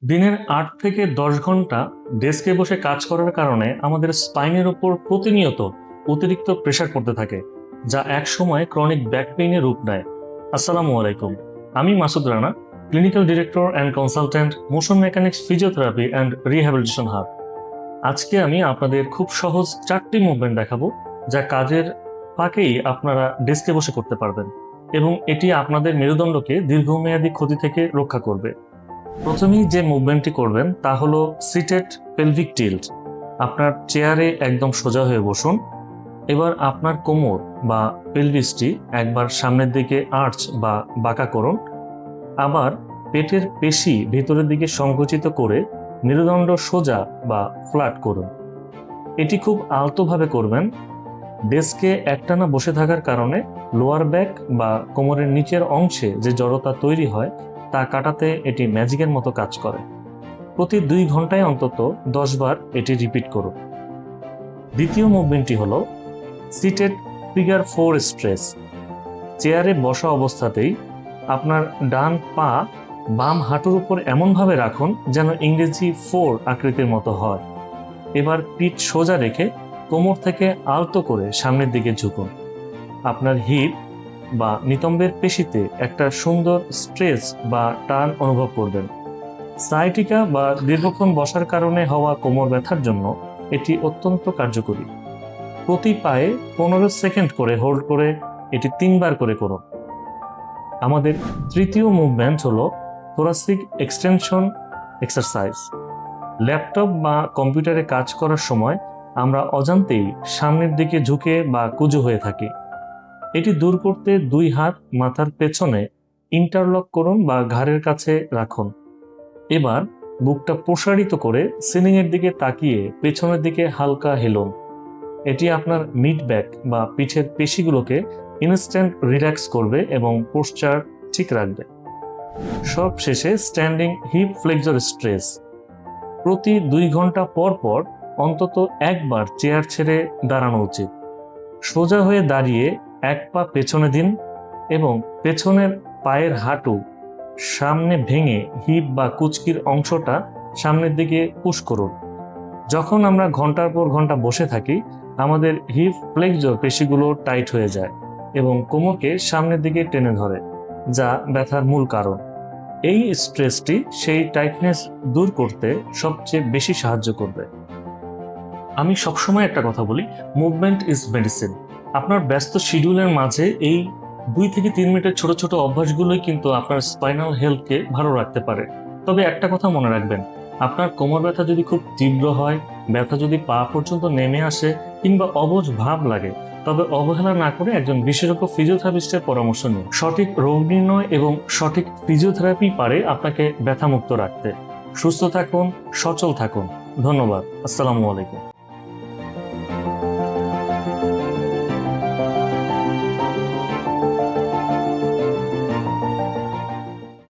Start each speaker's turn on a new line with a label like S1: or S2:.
S1: দিনের ৮ থেকে ১০ ঘন্টা ডেস্কে বসে কাজ করার কারণে আমাদের স্পাইনের উপর প্রতিনিয়ত অতিরিক্ত প্রেশার পড়তে থাকে, যা একসময় ক্রনিক ব্যাক পেইনের রূপ নেয়। আসসালামু আলাইকুম, আমি Masud Rana, clinical director and consultant, motion mechanics physiotherapy and rehabilitation hub. আজকে আমি আপনাদের খুব সহজ 4টি মুভমেন্ট দেখাবো, যা কাজের ফাঁকেই আপনারা ডেস্কে বসে করতে পারবেন এবং এটি আপনাদের মেরুদণ্ডকে দীর্ঘমেয়াদী ক্ষতি থেকে রক্ষা করবে। প্রথমেই যে মুভমেন্টটি করবেন তা হলো সিটেড পেলভিক টিল্ট। আপনার চেয়ারে একদম সোজা হয়ে বসুন। এবার আপনার কোমর বা পেলভিসটি একবার সামনের দিকে আর্চ বা বাঁকা করুন। আবার পেটের পেশি ভেতরের দিকে সংকুচিত করে মেরুদণ্ড সোজা বা ফ্ল্যাট করুন। এটি খুব আলতোভাবে করবেন। ডেস্কে একটানা বসে থাকার কারণে লোয়ার ব্যাক বা কোমরের নিচের অংশে যে জড়তা তৈরি হয় তা কাটাতে এটি ম্যাজিকের মতো কাজ করে। প্রতি 2 ঘন্টায় অন্তত 10 বার এটি রিপিট করুন। দ্বিতীয় মুভমেন্টটি হলো সিটেড ফিগার 4 স্ট্রেচ। চেয়ারে বসা অবস্থাতেই আপনার ডান পা বাম হাঁটুর উপর এমনভাবে রাখুন যেন ইংরেজি 4 আকৃতির মতো হয়। এবার পিঠ সোজা রেখে কোমর থেকে আলতো করে সামনের দিকে ঝুঁকুন। আপনার হিপ বা নিতম্বের পেশিতে একটা সুন্দর স্ট্রেচ বা টান অনুভব করবেন। সায়াটিকা বা দীর্ঘক্ষণ বসার কারণে হওয়া কোমর ব্যথার জন্য এটি অত্যন্ত কার্যকরী। প্রতি পায়ে 15 সেকেন্ড করে হোল্ড করে এটি 3 বার করে করুন। আমাদের তৃতীয় মুভমেন্ট হলো থোরাসিক এক্সটেনশন এক্সারসাইজ। ল্যাপটপ বা কম্পিউটারে কাজ করার সময় আমরা অজান্তেই সামনের দিকে ঝুঁকে বা কুঁজো হয়ে থাকি। এটি দূর করতে 2 হাত মাথার পেছনে ইন্টারলক করুন বা ঘাড়ের কাছে রাখুন। এবার বুকটা প্রসারিত করে সিলিংয়ের দিকে তাকিয়ে পেছনের দিকে হালকা হেলুন। এটি আপনার মিড ব্যাক বা পিঠের পেশিগুলোকে ইনস্ট্যান্ট রিল্যাক্স করবে এবং পোশ্চার ঠিক রাখবে। সব শেষে স্ট্যান্ডিং হিপ ফ্লেক্সর স্ট্রেচ। প্রতি 2 ঘন্টা পর পর অন্তত একবার চেয়ার ছেড়ে দাঁড়ানো উচিত। সোজা হয়ে দাঁড়িয়ে এক পা পেছনে দিন এবং পেছনের পায়ের হাঁটু সামনে ভেঙে হিপ বা কুচকির অংশটা সামনের দিকে পুশ করুন। যখন আমরা ঘন্টার পর ঘন্টা বসে থাকি, আমাদের হিপ ফ্লেক্সর পেশিগুলো টাইট হয়ে যায় এবং কোমরকে সামনের দিকে টেনে ধরে, যা ব্যথার মূল কারণ। এই স্ট্রেসটি সেই টাইটনেস দূর করতে সবচেয়ে বেশি সাহায্য করবে। আমি সবসময় একটা কথা বলি, মুভমেন্ট ইজ মেডিসিন। আপনার ব্যস্ত শিডিউলের মাঝে এই 2 থেকে 3 মিনিটের ছোট ছোট অভ্যাসগুলোই কিন্তু আপনার স্পাইনাল হেলথকে ভালো রাখতে পারে। তবে একটা কথা মনে রাখবেন, আপনার কোমর ব্যথা যদি খুব তীব্র হয়, ব্যথা যদি পা পর্যন্ত নেমে আসে কিংবা অবুঝ ভাব লাগে, তবে অবহেলা না করে একজন বিশেষজ্ঞ ফিজিওথেরাপিস্টের পরামর্শ নিন। সঠিক রোগ নির্ণয় এবং সঠিক ফিজিওথেরাপি পারে আপনাকে ব্যথামুক্ত রাখতে। সুস্থ থাকুন, সচল থাকুন। ধন্যবাদ। আসসালামু আলাইকুম।